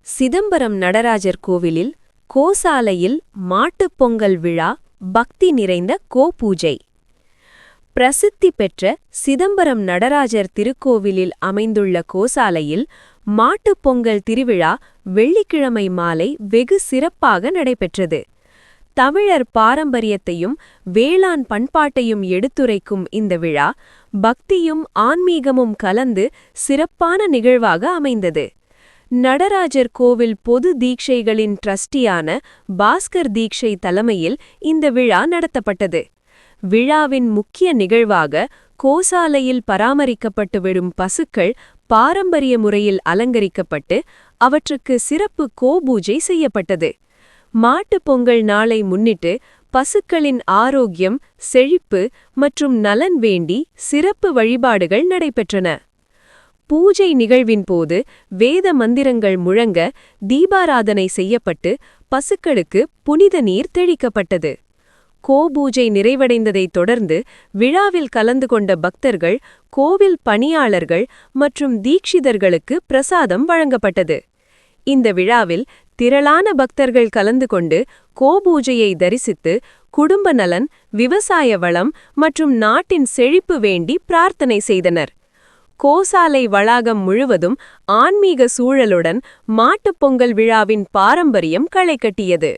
சிதம்பரம் நடராஜர் கோவிலில் கோசாலையில் மாட்டுப் பொங்கல் விழா பக்தி நிறைந்த கோபூஜை. பிரசித்தி பெற்ற சிதம்பரம் நடராஜர் திருக்கோவிலில் அமைந்துள்ள கோசாலையில் மாட்டுப் பொங்கல் திருவிழா வெள்ளிக்கிழமை மாலை வெகு சிறப்பாக நடைபெற்றது. தமிழர் பாரம்பரியத்தையும் வேளாண் பண்பாட்டையும் எடுத்துரைக்கும் இந்த விழா பக்தியும் ஆன்மீகமும் கலந்து சிறப்பான நிகழ்வாக அமைந்தது. நடராஜர் கோவில் பொது தீட்சைகளின் ட்ரஸ்டியான பாஸ்கர் தீட்சை தலைமையில் இந்த விழா நடத்தப்பட்டது. விழாவின் முக்கிய நிகழ்வாக கோசாலையில் பராமரிக்கப்பட்டு விடும் பசுக்கள் பாரம்பரிய முறையில் அலங்கரிக்கப்பட்டு அவற்றுக்கு சிறப்பு கோபூஜை செய்யப்பட்டது. மாட்டுப் பொங்கல் நாளை முன்னிட்டு பசுக்களின் ஆரோக்கியம், செழிப்பு மற்றும் நலன் வேண்டி சிறப்பு வழிபாடுகள் நடைபெற்றன. பூஜை நிகழ்வின் போது வேத மந்திரங்கள் முழங்க தீபாராதனை செய்யப்பட்டு பசுக்களுக்கு புனித நீர் தெளிக்கப்பட்டது. கோபூஜை நிறைவடைந்ததைத் தொடர்ந்து விழாவில் கலந்து கொண்ட பக்தர்கள், கோவில் பணியாளர்கள் மற்றும் தீட்சிதர்களுக்கு பிரசாதம் வழங்கப்பட்டது. இந்த விழாவில் திரளான பக்தர்கள் கலந்து கொண்டு கோபூஜையை தரிசித்து குடும்ப நலன், விவசாய வளம் மற்றும் நாட்டின் செழிப்பு வேண்டி பிரார்த்தனை செய்தனர். கோசாலை வளாகம் முழுவதும் ஆன்மீக சூழலுடன் மாட்டுப் பொங்கல் விழாவின் பாரம்பரியம் களைகட்டியது.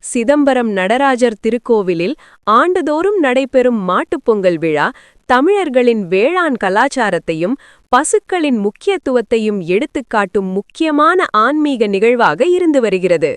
சிதம்பரம் நடராஜர் திருக்கோவிலில் ஆண்டுதோறும் நடைபெறும் மாட்டுப் பொங்கல் விழா தமிழர்களின் வேளாண் கலாச்சாரத்தையும் பசுக்களின் முக்கியத்துவத்தையும் எடுத்துக்காட்டும் முக்கியமான ஆன்மீக நிகழ்வாக இருந்து வருகிறது.